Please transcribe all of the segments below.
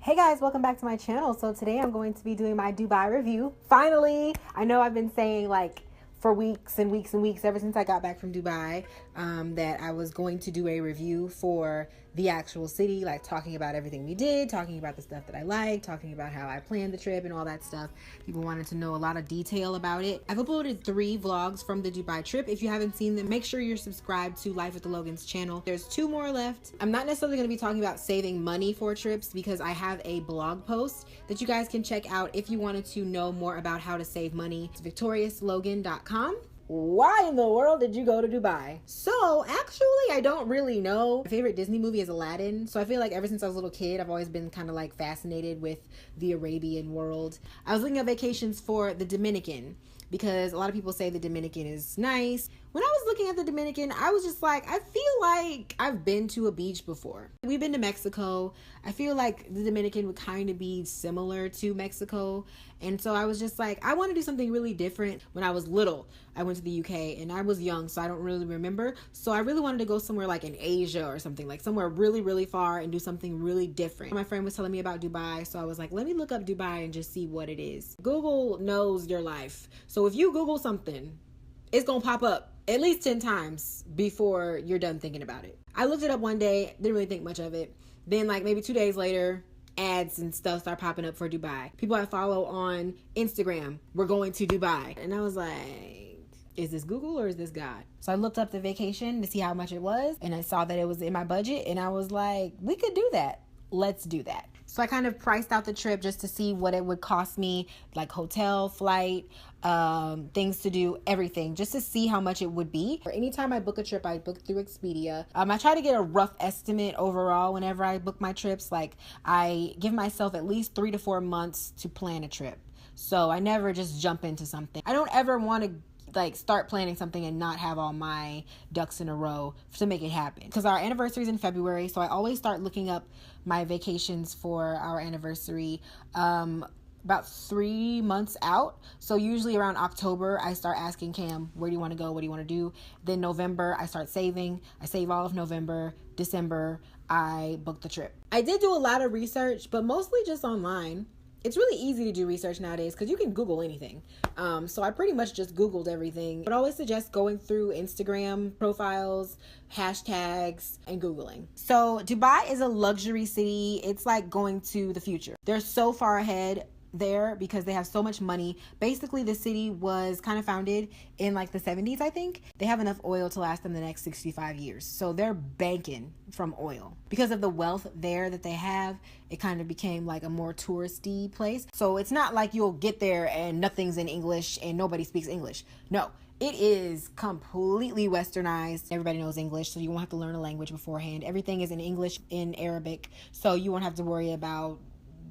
Hey guys, welcome back to my channel. So today I'm going to be doing my Dubai review. Finally, I know I've been saying like for weeks and weeks and weeks ever since I got back from Dubai that I was going to do a review for the actual city, like talking about everything we did, talking about the stuff that I liked, talking about how I planned the trip and all that stuff. People wanted to know a lot of detail about it. I've uploaded 3 vlogs from the Dubai trip. If you haven't seen them, make sure you're subscribed to Life with the Logans channel. There's 2 more left. I'm not necessarily going to be talking about saving money for trips because I have a blog post that you guys can check out if you wanted to know more about how to save money. It's victoriouslogan.com. Why in the world did you go to Dubai? So actually, I don't really know. My favorite Disney movie is Aladdin. So I feel like ever since I was a little kid, I've always been kind of like fascinated with the Arabian world. I was looking at vacations for the Dominican because a lot of people say the Dominican is nice. When I was looking at the Dominican, I was just like, I feel like I've been to a beach before. We've been to Mexico. I feel like the Dominican would kind of be similar to Mexico. And so I was just like, I want to do something really different. When I was little, I went to the UK and I was young, so I don't really remember. So I really wanted to go somewhere like in Asia or something, like somewhere really, really far and do something really different. My friend was telling me about Dubai, so I was like, let me look up Dubai and just see what it is. Google knows your life. So if you Google something, it's going to pop up at least 10 times before you're done thinking about it. I looked it up one day, didn't really think much of it. Then like maybe 2 days later, ads and stuff start popping up for Dubai. People I follow on Instagram were going to Dubai. And I was like, is this Google or is this God? So I looked up the vacation to see how much it was. And I saw that it was in my budget. And I was like, we could do that. Let's do that. So I kind of priced out the trip just to see what it would cost me, like hotel, flight, things to do, everything, just to see how much it would be. For anytime I book a trip, I book through Expedia. I try to get a rough estimate overall whenever I book my trips. Like I give myself at least 3 to 4 months to plan a trip. So I never just jump into something. I don't ever want to like start planning something and not have all my ducks in a row to make it happen, because our anniversary is in February, so I always start looking up my vacations for our anniversary about 3 months out. So usually around October I start asking Cam, where do you want to go, what do you want to do? Then November I start saving. I save all of November. December I book the trip. I did do a lot of research, but mostly just online. It's really easy to do research nowadays because you can Google anything. So I pretty much just Googled everything. But I always suggest going through Instagram profiles, hashtags, and Googling. So Dubai is a luxury city. It's like going to the future. They're so far ahead there because they have so much money. Basically, the city was kind of founded in like the 70s, I think. They have enough oil to last them the next 65 years. So they're banking from oil. Because of the wealth there that they have, it kind of became like a more touristy place. So it's not like you'll get there and nothing's in English and nobody speaks English. No. It is completely westernized. Everybody knows English, so you won't have to learn a language beforehand. Everything is in English, in Arabic, so you won't have to worry about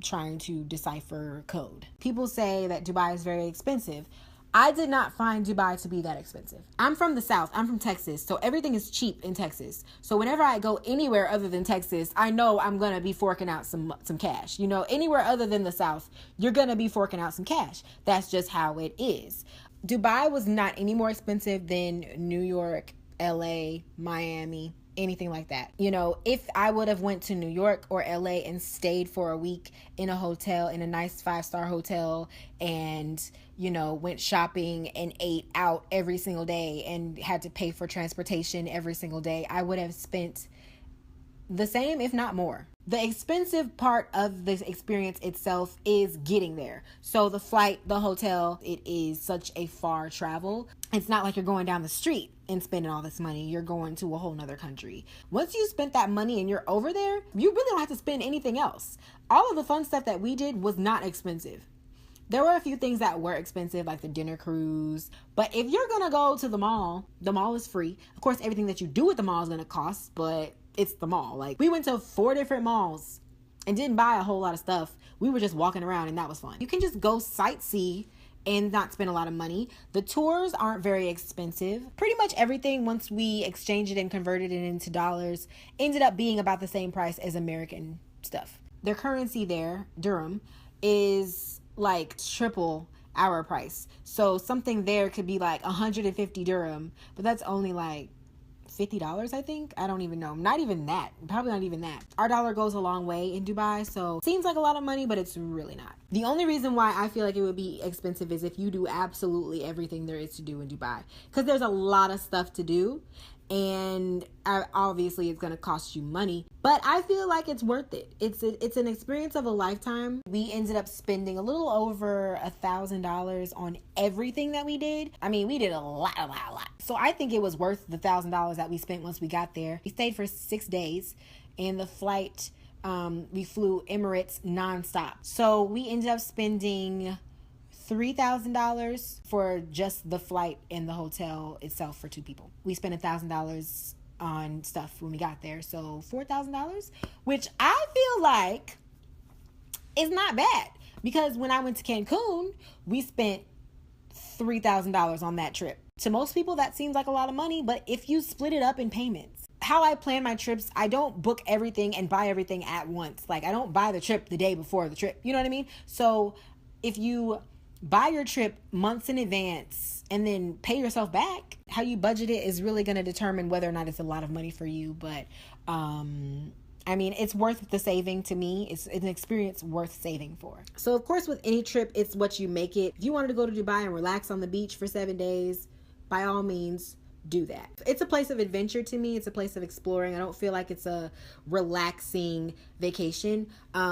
trying to decipher code. People say that Dubai is very expensive. I did not find Dubai to be that expensive. I'm from the South. I'm from Texas, so everything is cheap in Texas. So whenever I go anywhere other than Texas, I know I'm gonna be forking out some cash. You know, anywhere other than the South, you're gonna be forking out some cash. That's just how it is. Dubai was not any more expensive than New York, LA, Miami, anything like that. You know, if I would have went to New York or LA and stayed for a week in a hotel, in a nice 5-star hotel, and, you know, went shopping and ate out every single day and had to pay for transportation every single day, I would have spent the same, if not more. The expensive part of this experience itself is getting there. So the flight, the hotel, it is such a far travel. It's not like you're going down the street and spending all this money. You're going to a whole nother country. Once you spent that money and you're over there, you really don't have to spend anything else. All of the fun stuff that we did was not expensive. There were a few things that were expensive, like the dinner cruise. But if you're going to go to the mall is free. Of course, everything that you do at the mall is going to cost, but it's the mall. Like, we went to 4 different malls and didn't buy a whole lot of stuff. We were just walking around and that was fun. You can just go sightsee and not spend a lot of money. The tours aren't very expensive. Pretty much everything, once we exchanged it and converted it into dollars, ended up being about the same price as American stuff. Their currency there, dirham, is like triple our price. So something there could be like 150 dirham, but that's only like $50, I think. I don't even know. Not even that. Probably not even that. Our dollar goes a long way in Dubai, so seems like a lot of money, but it's really not. The only reason why I feel like it would be expensive is if you do absolutely everything there is to do in Dubai, because there's a lot of stuff to do, and obviously it's going to cost you money, but I feel like it's worth it. It's an experience of a lifetime. We ended up spending a little over $1,000 on everything that we did. I mean, we did a lot. So I think it was worth the $1,000 that we spent once we got there. We stayed for 6 days, and the flight, we flew Emirates nonstop. So we ended up spending $3,000 for just the flight and the hotel itself for 2 people. We spent $1,000 on stuff when we got there, so $4,000, which I feel like is not bad, because when I went to Cancun, we spent $3,000 on that trip. To most people, that seems like a lot of money, but if you split it up in payments, how I plan my trips, I don't book everything and buy everything at once. Like, I don't buy the trip the day before the trip. You know what I mean? So if you buy your trip months in advance and then pay yourself back, how you budget it is really going to determine whether or not it's a lot of money for you. But I mean, it's worth the saving to me. It's an experience worth saving for. So of course, with any trip, it's what you make it. If you wanted to go to Dubai and relax on the beach for 7 days, by all means, do that. It's a place of adventure to me. It's a place of exploring. I don't feel like it's a relaxing vacation.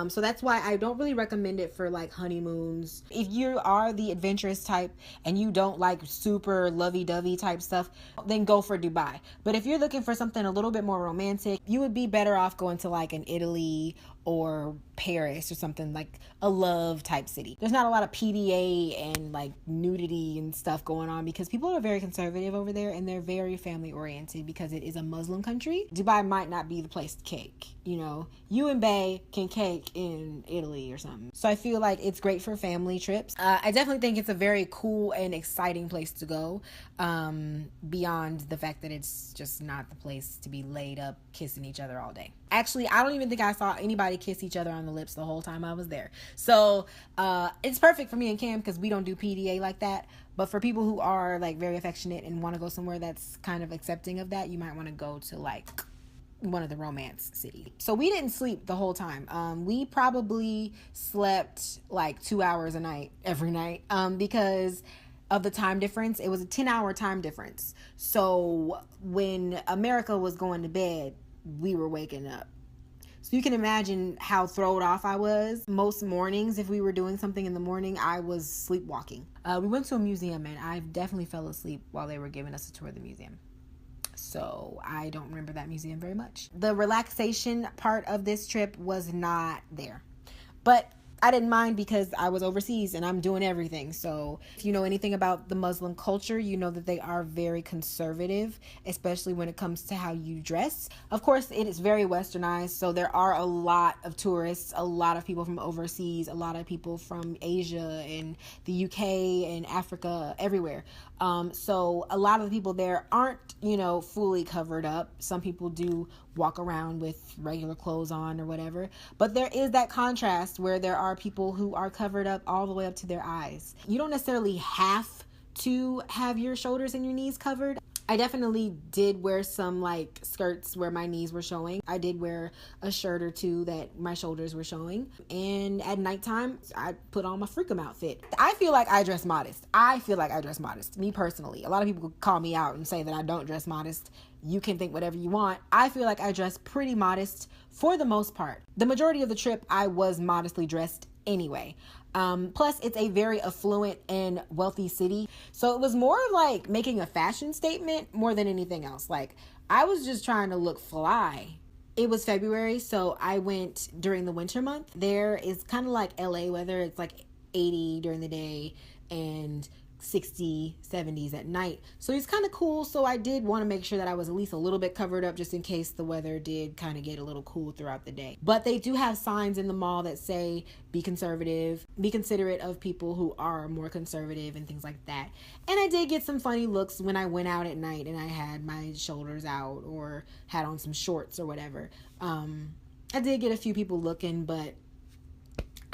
So that's why I don't really recommend it for like honeymoons. If you are the adventurous type and you don't like super lovey-dovey type stuff, then go for Dubai. But if you're looking for something a little bit more romantic, you would be better off going to like an Italy or Paris or something, like a love type city. There's not a lot of PDA and like nudity and stuff going on because people are very conservative over there, and they're very family oriented because it is a Muslim country. Dubai might not be the place to cake. You know, you and Bae can cake in Italy or something. So I feel like it's great for family trips. I definitely think it's a very cool and exciting place to go, beyond the fact that it's just not the place to be laid up kissing each other all day. Actually, I don't even think I saw anybody kiss each other on the lips the whole time I was there. So it's perfect for me and Cam because we don't do PDA like that. But for people who are like very affectionate and want to go somewhere that's kind of accepting of that, you might want to go to like one of the romance cities. So we didn't sleep the whole time. We probably slept like 2 hours a night every night because of the time difference. It was a 10-hour time difference. So when America was going to bed, we were waking up. So you can imagine how thrown off I was. Most mornings, if we were doing something in the morning, I was sleepwalking. We went to a museum and I definitely fell asleep while they were giving us a tour of the museum. So I don't remember that museum very much. The relaxation part of this trip was not there. But I didn't mind because I was overseas and I'm doing everything. So if you know anything about the Muslim culture, you know that they are very conservative, especially when it comes to how you dress. Of course, it is very westernized. So there are a lot of tourists, a lot of people from overseas, a lot of people from Asia and the UK and Africa, everywhere. So a lot of the people there aren't, fully covered up. Some people do walk around with regular clothes on or whatever. But there is that contrast where there are people who are covered up all the way up to their eyes. You don't necessarily have to have your shoulders and your knees covered. I definitely did wear some like skirts where my knees were showing. I did wear a shirt or two that my shoulders were showing. And at nighttime, I put on my freakum outfit. I feel like I dress modest. Me personally. A lot of people call me out and say that I don't dress modest. You can think whatever you want. I feel like I dress pretty modest for the most part. The majority of the trip, I was modestly dressed anyway. Plus, it's a very affluent and wealthy city. So it was more like making a fashion statement more than anything else. Like, I was just trying to look fly. It was February, so I went during the winter month. There is kind of like LA weather. It's like 80 during the day and 60, 70s at night. So it's kind of cool. So I did want to make sure that I was at least a little bit covered up just in case the weather did kind of get a little cool throughout the day. But they do have signs in the mall that say, be conservative, be considerate of people who are more conservative and things like that. And I did get some funny looks when I went out at night and I had my shoulders out or had on some shorts or whatever. I did get a few people looking, but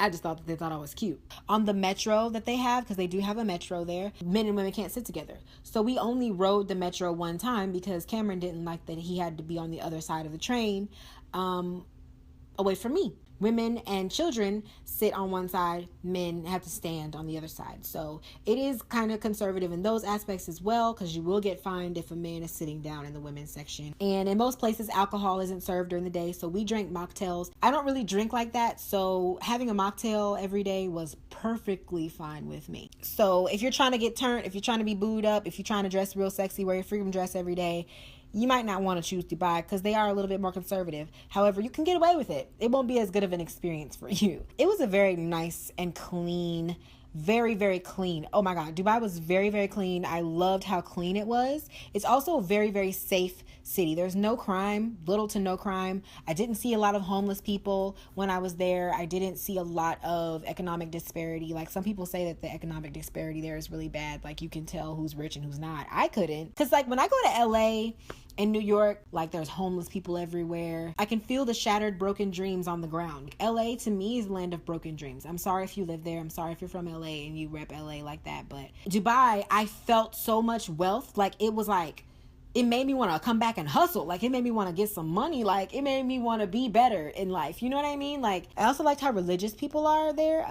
I just thought that they thought I was cute. On the metro that they have, because they do have a metro there, men and women can't sit together. So we only rode the metro one time because Cameron didn't like that he had to be on the other side of the train, away from me. Women and children sit on one side, men have to stand on the other side. So it is kind of conservative in those aspects as well, because you will get fined if a man is sitting down in the women's section. And in most places, alcohol isn't served during the day, so we drank mocktails. I don't really drink like that, so having a mocktail every day was perfectly fine with me. So if you're trying to get turned, if you're trying to be booed up, if you're trying to dress real sexy, wear your freedom dress every day, you might not want to choose Dubai because they are a little bit more conservative. However, you can get away with it. It won't be as good of an experience for you. It was a very nice and clean, very, very clean. Oh my God, Dubai was very, very clean. I loved how clean it was. It's also a very, very safe city. There's no crime, little to no crime. I didn't see a lot of homeless people when I was there. I didn't see a lot of economic disparity. Like some people say that the economic disparity there is really bad. Like you can tell who's rich and who's not. I couldn't. Because like when I go to LA and New York, like there's homeless people everywhere. I can feel the shattered, broken dreams on the ground. LA to me is the land of broken dreams. I'm sorry if you live there. I'm sorry if you're from LA and you rep LA like that. But Dubai, I felt so much wealth. Like it was like, it made me want to come back and hustle. Like it made me want to get some money. Like it made me want to be better in life. You know what I mean? Like I also liked how religious people are there.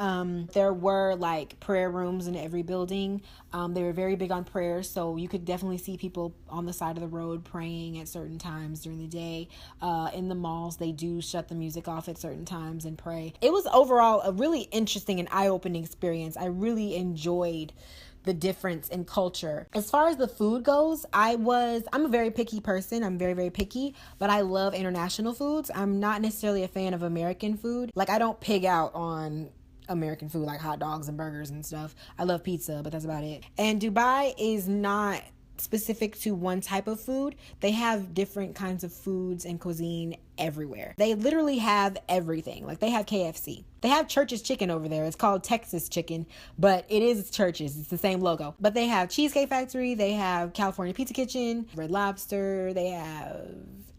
There were like prayer rooms in every building. They were very big on prayer. So you could definitely see people on the side of the road praying at certain times during the day. In the malls, they do shut the music off at certain times and pray. It was overall a really interesting and eye-opening experience. I really enjoyed the difference in culture. As far as the food goes, I'm a very picky person. I'm very, very picky, but I love international foods. I'm not necessarily a fan of American food. Like I don't pig out on American food like hot dogs and burgers and stuff. I love pizza, but that's about it. And Dubai is not specific to one type of food. They have different kinds of foods and cuisine everywhere. They literally have everything. Like they have KFC. They have Church's Chicken over there. It's called Texas Chicken, but it is Church's. It's the same logo. But they have Cheesecake Factory. They have California Pizza Kitchen, Red Lobster. They have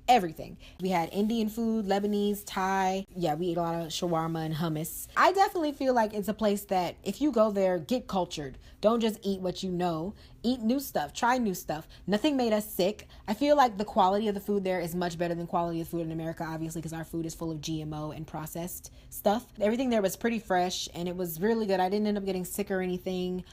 everything. We had Indian food, Lebanese, Thai. Yeah, we ate a lot of shawarma and hummus. I definitely feel like it's a place that if you go there, get cultured. Don't just eat what you know. Eat new stuff. Try new stuff. Nothing made us sick. I feel like the quality of the food there is much better than quality of food in America, obviously, because our food is full of GMO and processed stuff. Everything there was pretty fresh and it was really good. I didn't end up getting sick or anything.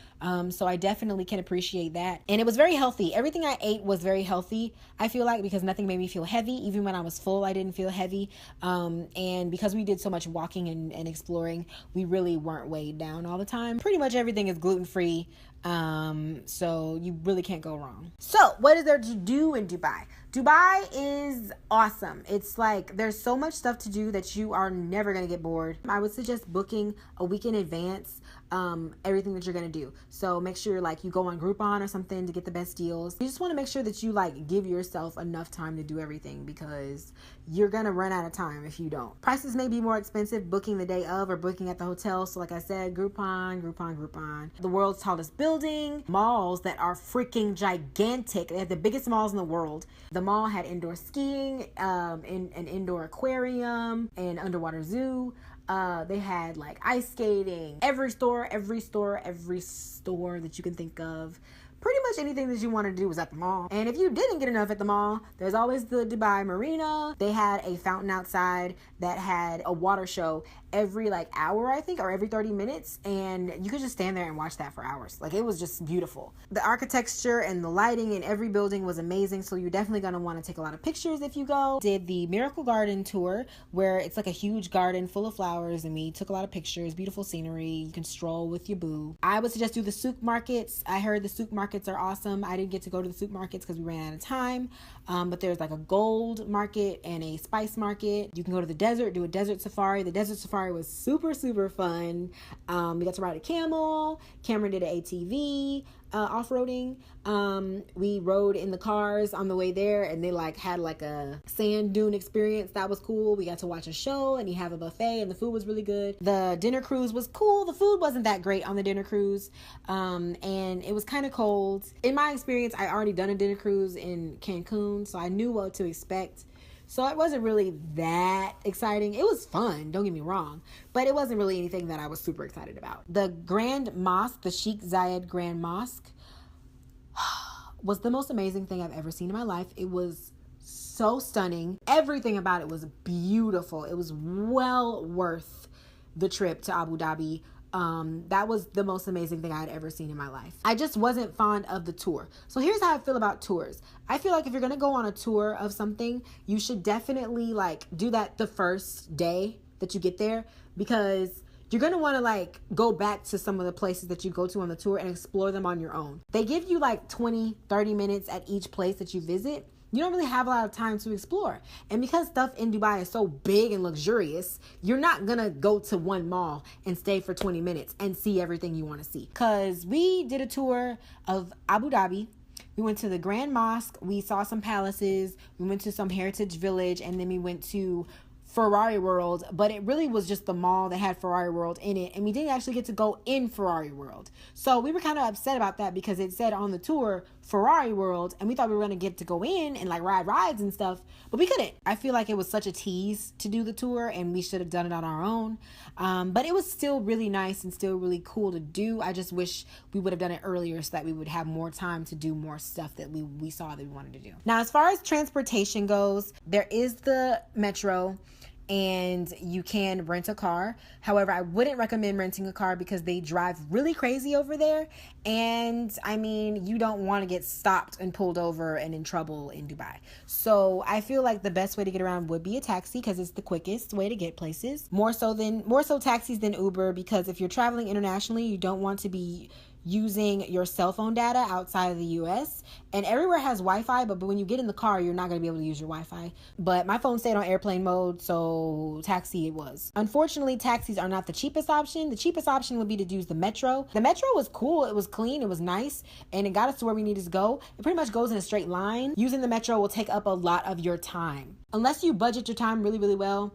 So I definitely can appreciate that. And it was very healthy. Everything I ate was very healthy, I feel like, because nothing made me feel heavy. Even when I was full, I didn't feel heavy. And because we did so much walking and exploring, we really weren't weighed down all the time. Pretty much everything is gluten-free. So you really can't go wrong. So what is there to do in Dubai? Dubai is awesome. It's like there's so much stuff to do that you are never going to get bored. I would suggest booking a week in advance everything that you're going to do. So make sure like you go on Groupon or something to get the best deals. You just want to make sure that you like give yourself enough time to do everything because you're going to run out of time if you don't. Prices may be more expensive booking the day of or booking at the hotel. So like I said, Groupon. The world's tallest building, malls that are freaking gigantic. They have the biggest malls in the world. The mall had indoor skiing, an indoor aquarium, an underwater zoo. They had like ice skating, every store that you can think of. Pretty much anything that you want to do was at the mall. And if you didn't get enough at the mall, there's always the Dubai Marina. They had a fountain outside that had a water show every like hour, I think, or every 30 minutes. And you could just stand there and watch that for hours. Like it was just beautiful. The architecture and the lighting in every building was amazing. So you're definitely going to want to take a lot of pictures if you go. Did the Miracle Garden tour where it's like a huge garden full of flowers and we took a lot of pictures, beautiful scenery. You can stroll with your boo. I would suggest do the souk markets. I heard the souk markets are awesome. I didn't get to go to the souk markets because we ran out of time. But there's like a gold market and a spice market. You can go to the desert, do a desert safari. The desert safari was super, super fun. We got to ride a camel. Cameron did an ATV off-roading. We rode in the cars on the way there and they like had like a sand dune experience. That was cool. We got to watch a show and you have a buffet and the food was really good. The dinner cruise was cool. The food wasn't that great on the dinner cruise. And it was kind of cold. In my experience, I already done a dinner cruise in Cancun, so I knew what to expect. So it wasn't really that exciting. It was fun, don't get me wrong, but it wasn't really anything that I was super excited about. The Grand Mosque, the Sheikh Zayed Grand Mosque, was the most amazing thing I've ever seen in my life. It was so stunning. Everything about it was beautiful. It was well worth the trip to Abu Dhabi. That was the most amazing thing I had ever seen in my life. I just wasn't fond of the tour. So here's how I feel about tours. I feel like if you're going to go on a tour of something, you should definitely like do that the first day that you get there, because you're going to want to like go back to some of the places that you go to on the tour and explore them on your own. They give you like 20, 30 minutes at each place that you visit. You don't really have a lot of time to explore. And because stuff in Dubai is so big and luxurious, you're not going to go to one mall and stay for 20 minutes and see everything you want to see. Because we did a tour of Abu Dhabi. We went to the Grand Mosque. We saw some palaces. We went to some heritage village. And then we went to Ferrari World, but it really was just the mall that had Ferrari World in it, and we didn't actually get to go in Ferrari World. So we were kind of upset about that because it said on the tour Ferrari World, and we thought we were going to get to go in and like ride rides and stuff, but we couldn't. I feel like it was such a tease to do the tour, and we should have done it on our own. But it was still really nice and still really cool to do. I just wish we would have done it earlier so that we would have more time to do more stuff that we saw that we wanted to do. Now, as far as transportation goes, there is the metro, and you can rent a car. However, I wouldn't recommend renting a car because they drive really crazy over there. And I mean, you don't want to get stopped and pulled over and in trouble in Dubai. So I feel like the best way to get around would be a taxi because it's the quickest way to get places. More so taxis than Uber, because if you're traveling internationally, you don't want to be using your cell phone data outside of the US. And everywhere has Wi-Fi, but when you get in the car, you're not going to be able to use your Wi-Fi. But my phone stayed on airplane mode, so taxi it was. Unfortunately, taxis are not the cheapest option. The cheapest option would be to use the metro. The metro was cool. It was clean. It was nice. And it got us to where we needed to go. It pretty much goes in a straight line. Using the metro will take up a lot of your time. Unless you budget your time really, really well,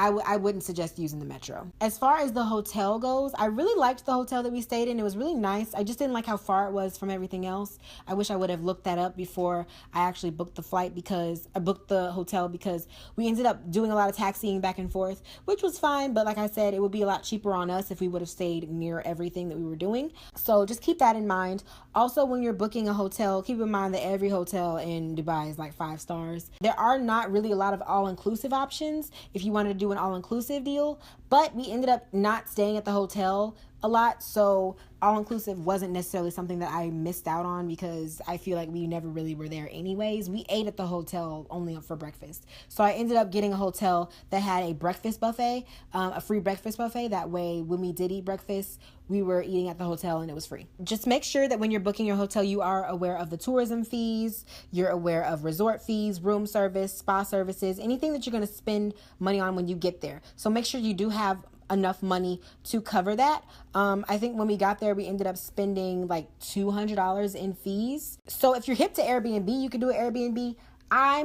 I wouldn't suggest using the metro. As far as the hotel goes, I really liked the hotel that we stayed in. It was really nice. I just didn't like how far it was from everything else. I wish I would have looked that up before I actually booked the flight, because I booked the hotel, because we ended up doing a lot of taxiing back and forth, which was fine. But like I said, it would be a lot cheaper on us if we would have stayed near everything that we were doing. So just keep that in mind. Also, when you're booking a hotel, keep in mind that every hotel in Dubai is like 5 stars. There are not really a lot of all-inclusive options if you wanted to do an all-inclusive deal, but we ended up not staying at the hotel a lot, so all-inclusive wasn't necessarily something that I missed out on, because I feel like we never really were there anyways. We ate at the hotel only for breakfast, so I ended up getting a hotel that had a breakfast buffet, a free breakfast buffet. That way, when we did eat breakfast, we were eating at the hotel and it was free. Just make sure that when you're booking your hotel, you are aware of the tourism fees, you're aware of resort fees, room service, spa services, anything that you're going to spend money on when you get there. So make sure you do have enough money to cover that. I think when we got there, we ended up spending like $200 in fees. So if you're hip to Airbnb, you can do an Airbnb. I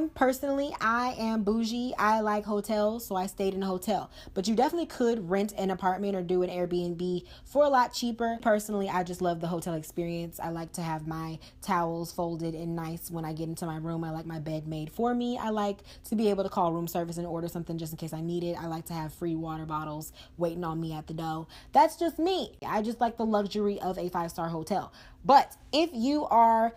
am bougie. I like hotels, so I stayed in a hotel. But you definitely could rent an apartment or do an Airbnb for a lot cheaper. Personally, I just love the hotel experience. I like to have my towels folded and nice when I get into my room. I like my bed made for me. I like to be able to call room service and order something just in case I need it. I like to have free water bottles waiting on me at the door. That's just me. I just like the luxury of a 5-star hotel. But if you are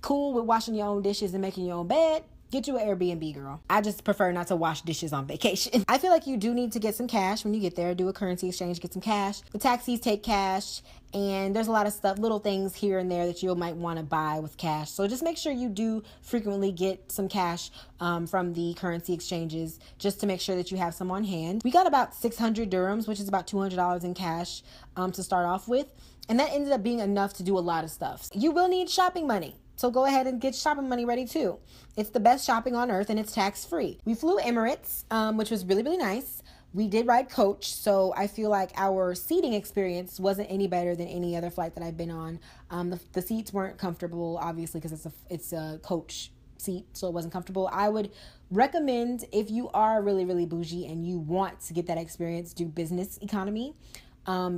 cool with washing your own dishes and making your own bed, get you an Airbnb, girl. I just prefer not to wash dishes on vacation. I feel like you do need to get some cash when you get there. Do a currency exchange, get some cash. The taxis take cash, and there's a lot of stuff, little things here and there that you might want to buy with cash. So just make sure you do frequently get some cash from the currency exchanges, just to make sure that you have some on hand. We got about 600 dirhams, which is about $200 in cash to start off with. And that ended up being enough to do a lot of stuff. You will need shopping money, so go ahead and get shopping money ready too. It's the best shopping on earth, and it's tax-free. We flew Emirates, which was really, really nice. We did ride coach, so I feel like our seating experience wasn't any better than any other flight that I've been on. The seats weren't comfortable, obviously, because it's a coach seat, so it wasn't comfortable. I would recommend, if you are really, really bougie and you want to get that experience, do business economy,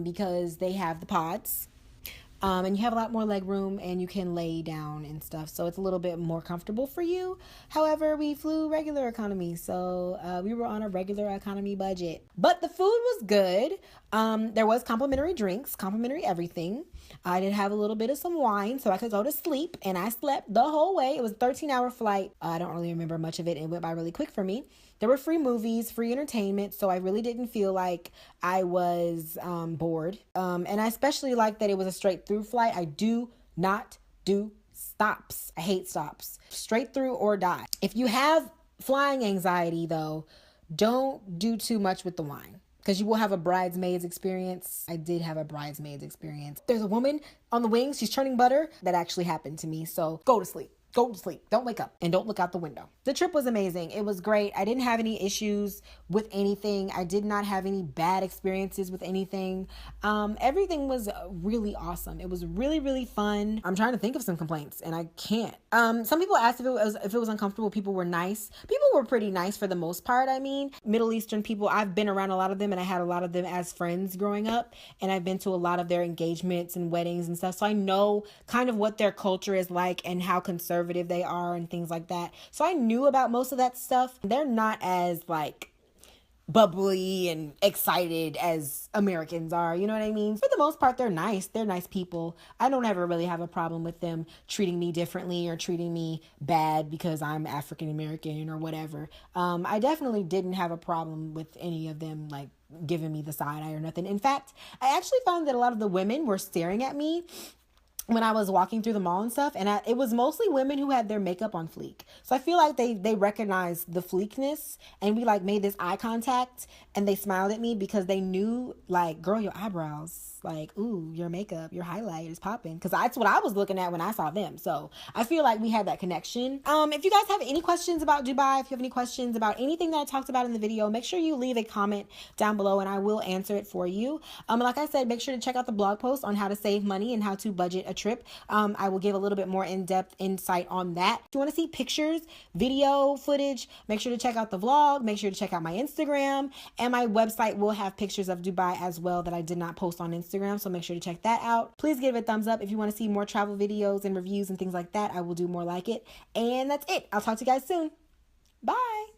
because they have the pods. And you have a lot more leg room and you can lay down and stuff. So it's a little bit more comfortable for you. However, we flew regular economy. So we were on a regular economy budget. But the food was good. There was complimentary drinks, complimentary everything. I did have a little bit of some wine so I could go to sleep, and I slept the whole way. It was a 13-hour flight. I don't really remember much of it. It went by really quick for me. There were free movies, free entertainment, so I really didn't feel like I was bored. And I especially like that it was a straight through flight. I do not do stops. I hate stops. Straight through or die. If you have flying anxiety, though, don't do too much with the wine, because you will have a bridesmaid's experience. I did have a bridesmaid's experience. There's a woman on the wings. She's churning butter. That actually happened to me. So go to sleep. Go to sleep. Don't wake up and don't look out the window. The trip was amazing. It was great. I didn't have any issues with anything. I did not have any bad experiences with anything. Everything was really awesome. It was really, really fun. I'm trying to think of some complaints and I can't. Some people asked if it was uncomfortable. People were nice. People were pretty nice for the most part. I mean, Middle Eastern people, I've been around a lot of them and I had a lot of them as friends growing up, and I've been to a lot of their engagements and weddings and stuff. So I know kind of what their culture is like and how conservative they are and things like that. So I knew about most of that stuff. They're not as like bubbly and excited as Americans are, you know what I mean? For the most part, they're nice. They're nice people. I don't ever really have a problem with them treating me differently or treating me bad because I'm African American or whatever. I definitely didn't have a problem with any of them like giving me the side eye or nothing. In fact, I actually found that a lot of the women were staring at me when I was walking through the mall and stuff, and it was mostly women who had their makeup on fleek. So I feel like they recognized the fleekness, and we like made this eye contact, and they smiled at me because they knew, like, girl, your eyebrows, like, ooh, your makeup, your highlight is popping, because that's what I was looking at when I saw them. So I feel like we had that connection. If you guys have any questions about Dubai, if you have any questions about anything that I talked about in the video, make sure you leave a comment down below and I will answer it for you. Like I said, make sure to check out the blog post on how to save money and how to budget a trip. I will give a little bit more in-depth insight on that. If you want to see pictures, video footage, make sure to check out the vlog. Make sure to check out my Instagram, and my website will have pictures of Dubai as well that I did not post on Instagram. So make sure to check that out. Please give it a thumbs up if you want to see more travel videos and reviews and things like that. I will do more like it. And that's it. I'll talk to you guys soon. Bye.